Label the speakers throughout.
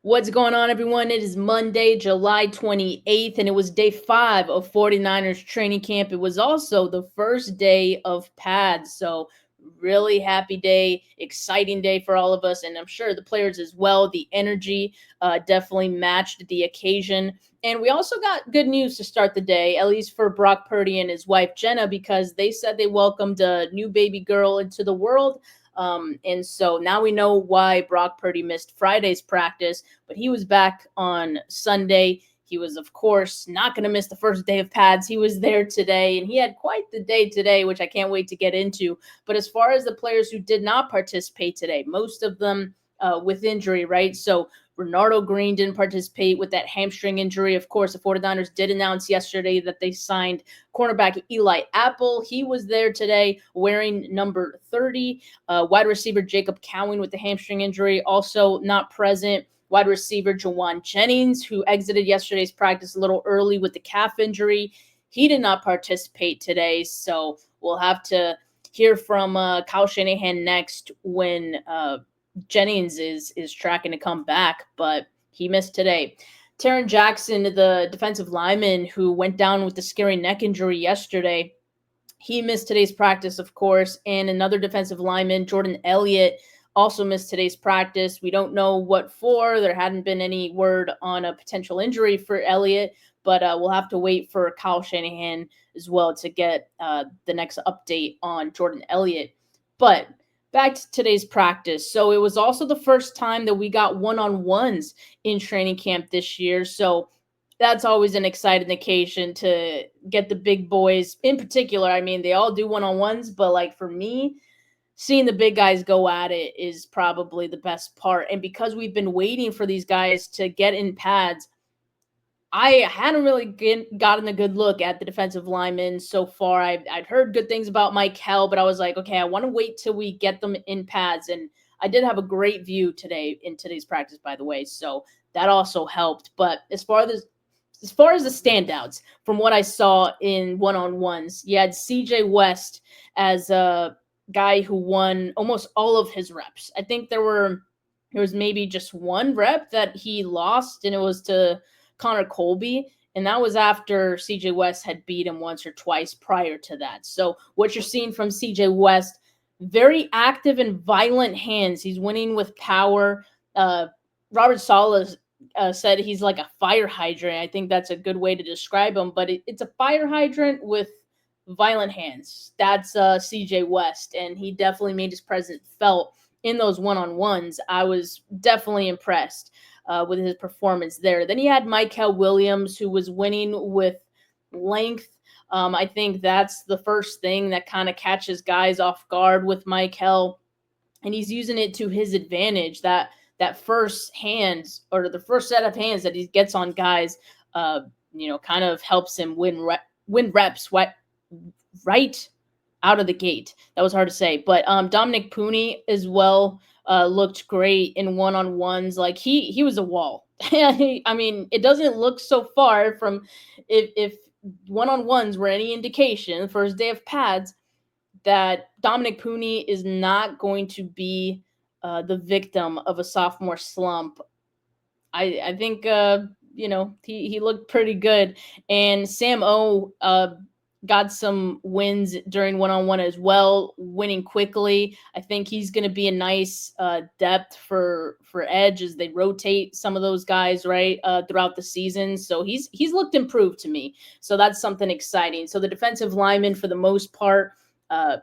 Speaker 1: What's going on, everyone? It is Monday, July 28th, and it was day 5 of 49ers training camp. It was also the first day of pads, so really happy day, exciting day for all of us, and I'm sure the players as well. The energy definitely matched the occasion. And we also got good news to start the day, at least for Brock Purdy and his wife Jenna, because they said they welcomed a new baby girl into the world. And so now we know why Brock Purdy missed Friday's practice, but he was back on Sunday. He was, of course, not going to miss the first day of pads. He was there today, and he had quite the day today, which I can't wait to get into. But as far as the players who did not participate today, most of them with injury, right? So Renardo Green didn't participate with that hamstring injury. Of course, the 49ers did announce yesterday that they signed cornerback Eli Apple. He was there today wearing number 30. Wide receiver Jacob Cowing with the hamstring injury, also not present. Wide receiver Jawan Jennings, who exited yesterday's practice a little early with the calf injury, he did not participate today. So we'll have to hear from Kyle Shanahan next when Jennings is tracking to come back, but he missed today. Taron Jackson, the defensive lineman who went down with the scary neck injury yesterday, he missed today's practice, of course, and another defensive lineman, Jordan Elliott, also missed today's practice. We don't know what for. There hadn't been any word on a potential injury for Elliott, but we'll have to wait for Kyle Shanahan as well to get the next update on Jordan Elliott. But back to today's practice. So it was also the first time that we got one-on-ones in training camp this year. So that's always an exciting occasion to get the big boys in particular. I mean, they all do one-on-ones, but like for me, seeing the big guys go at it is probably the best part. And because we've been waiting for these guys to get in pads, I hadn't really gotten a good look at the defensive linemen so far. I'd heard good things about Mykel, but I was like, okay, I want to wait till we get them in pads. And I did have a great view today in today's practice, by the way. So that also helped. But as far as the standouts from what I saw in one-on-ones, you had CJ West as a guy who won almost all of his reps. I think there was maybe just one rep that he lost, and it was to Connor Colby, and that was after CJ West had beat him once or twice prior to that. So what you're seeing from CJ West, very active and violent hands. He's winning with power. Robert Saleh said he's like a fire hydrant. I think that's a good way to describe him, but it's a fire hydrant with violent hands. That's CJ West, and he definitely made his presence felt in those one-on-ones. I was definitely impressed with his performance there. Then he had Mykel Williams, who was winning with length. I think that's the first thing that kind of catches guys off guard with Mykel, and he's using it to his advantage. That first hands, or the first set of hands that he gets on guys, kind of helps him win reps right out of the gate. That was hard to say, but Dominic Pooney as well looked great in one-on-ones. Like he was a wall. I mean, it doesn't look so far from if one-on-ones were any indication, first day of pads, that Dominic Pooney is not going to be the victim of a sophomore slump. I think he looked pretty good, and Sam O got some wins during one-on-one as well, winning quickly. I think he's going to be a nice depth for edge as they rotate some of those guys right throughout the season. So he's looked improved to me. So that's something exciting. So the defensive linemen, for the most part, got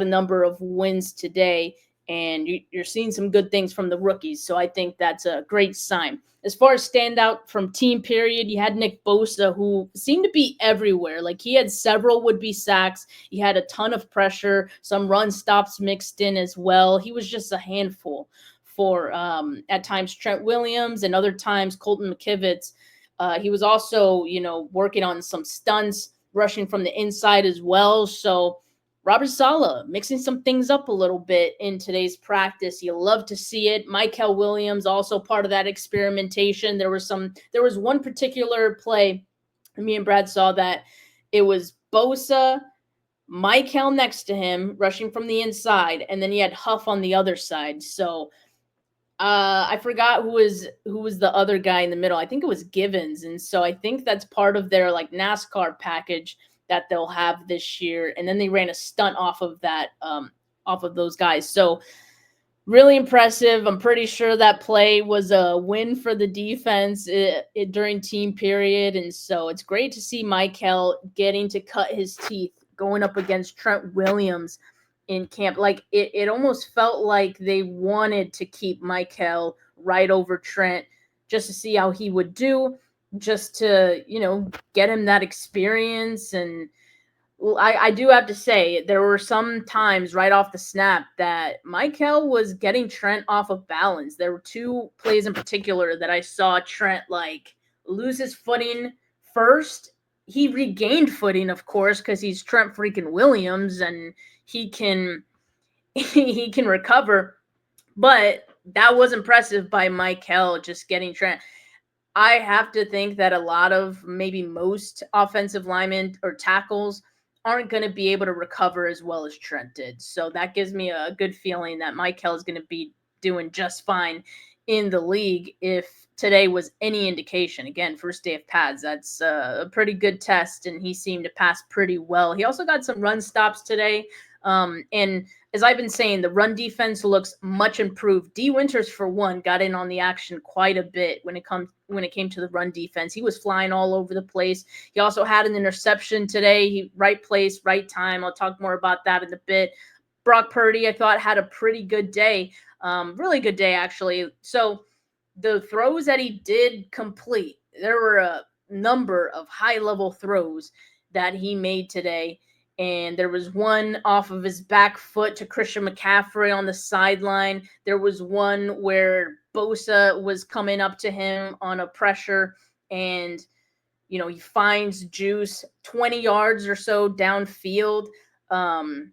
Speaker 1: a number of wins today, and you're seeing some good things from the rookies. So I think that's a great sign. As far as standout from team period, you had Nick Bosa, who seemed to be everywhere. Like he had several would-be sacks. He had a ton of pressure, some run stops mixed in as well. He was just a handful for at times Trent Williams and other times Colton McKivitz. He was also, working on some stunts, rushing from the inside as well. So Robert Saleh mixing some things up a little bit in today's practice. You love to see it. Mykel Williams also part of that experimentation. There was one particular play, me and Brad saw that it was Bosa, Mykel next to him rushing from the inside, and then he had Huff on the other side. So I forgot who was the other guy in the middle. I think it was Givens, and so I think that's part of their like NASCAR package that they'll have this year. And then they ran a stunt off of that, off of those guys. So really impressive. I'm pretty sure that play was a win for the defense during team period, and so it's great to see Mykel getting to cut his teeth going up against Trent Williams in camp. Like it almost felt like they wanted to keep Mykel right over Trent just to see how he would do, just to get him that experience. And well, I do have to say there were some times right off the snap that Mykel was getting Trent off of balance. There were two plays in particular that I saw Trent like lose his footing first. He regained footing, of course, because he's Trent freaking Williams and he can he can recover. But that was impressive by Mykel just getting Trent. I have to think that a lot of maybe most offensive linemen or tackles aren't going to be able to recover as well as Trent did. So that gives me a good feeling that Mykel is going to be doing just fine in the league if today was any indication. Again, first day of pads, that's a pretty good test, and he seemed to pass pretty well. He also got some run stops today. And as I've been saying, the run defense looks much improved. D Winters, for one, got in on the action quite a bit when it came to the run defense. He was flying all over the place. He also had an interception today. Right place, right time. I'll talk more about that in a bit. Brock Purdy, I thought, had a pretty good day. Really good day, actually. So the throws that he did complete, there were a number of high-level throws that he made today. And there was one off of his back foot to Christian McCaffrey on the sideline. There was one where Bosa was coming up to him on a pressure, and he finds Juice 20 yards or so downfield. And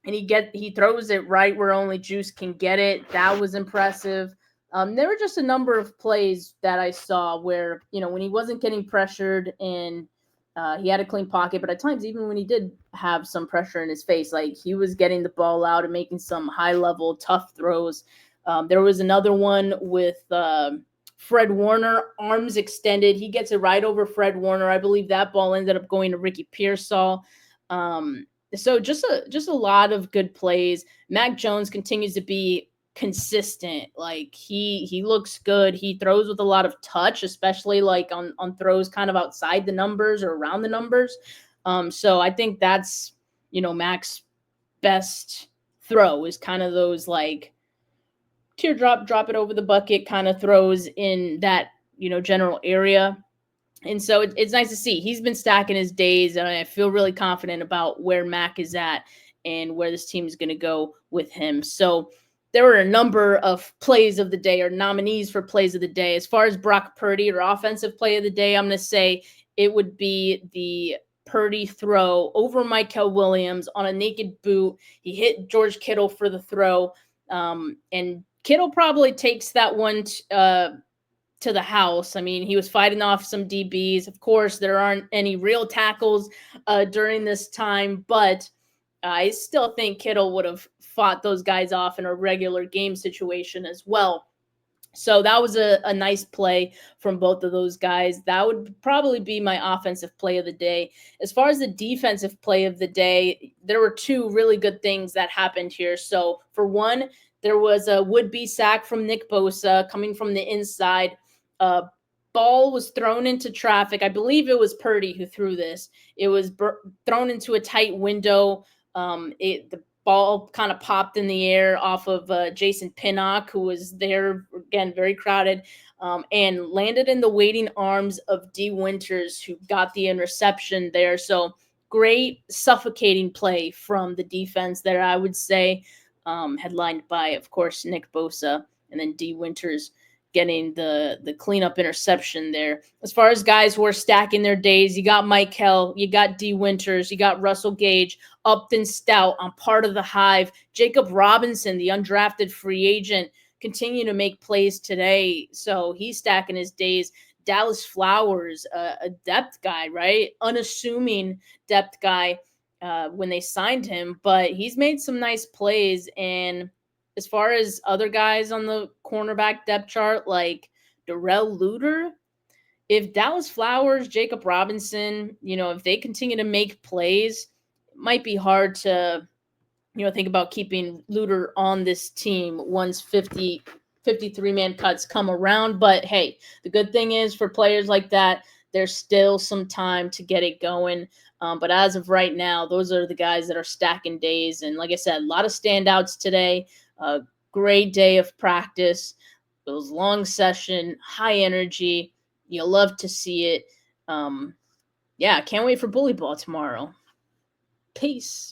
Speaker 1: he throws it right where only Juice can get it. That was impressive. There were just a number of plays that I saw where when he wasn't getting pressured and he had a clean pocket, but at times even when he did have some pressure in his face, like he was getting the ball out and making some high level tough throws. There was another one with Fred Warner, arms extended. He gets it right over Fred Warner. I believe that ball ended up going to Ricky Pearsall. So just a lot of good plays. Mac Jones continues to be consistent. Like he looks good. He throws with a lot of touch, especially like on throws kind of outside the numbers or around the numbers. So I think that's Mac's best throw is kind of those like teardrop, drop it over the bucket kind of throws in that general area. And so it's nice to see he's been stacking his days, and I feel really confident about where Mac is at and where this team is going to go with him. So there were a number of plays of the day or nominees for plays of the day. As far as Brock Purdy or offensive play of the day, I'm going to say it would be the Purdy throw over Mykel Williams on a naked boot. He hit George Kittle for the throw, and Kittle probably takes that one to the house. I mean, he was fighting off some DBs. Of course, there aren't any real tackles during this time, but I still think Kittle would have fought those guys off in a regular game situation as well. So that was a nice play from both of those guys. That would probably be my offensive play of the day. As far as the defensive play of the day, there were two really good things that happened here. So for one, there was a would-be sack from Nick Bosa coming from the inside. Ball was thrown into traffic. I believe it was Purdy who threw this. It was thrown into a tight window. The ball kind of popped in the air off of Jason Pinnock, who was there, again, very crowded, and landed in the waiting arms of D Winters, who got the interception there. So great suffocating play from the defense there, I would say, headlined by, of course, Nick Bosa, and then D Winters getting the cleanup interception there. As far as guys who are stacking their days, you got Mykel, you got D Winters, you got Russell Gage, Upton Stout on part of the Hive, Jacob Robinson, the undrafted free agent, continue to make plays today. So he's stacking his days. Dallas Flowers, a depth guy, right? Unassuming depth guy when they signed him, but he's made some nice plays. And as far as other guys on the cornerback depth chart, like Darrell Luter, if Dallas Flowers, Jacob Robinson, if they continue to make plays, it might be hard to, think about keeping Luter on this team once 53-man cuts come around. But hey, the good thing is for players like that, there's still some time to get it going. But as of right now, those are the guys that are stacking days. And like I said, a lot of standouts today. A great day of practice. It was long session, high energy. You'll love to see it. Yeah, can't wait for bully ball tomorrow. Peace.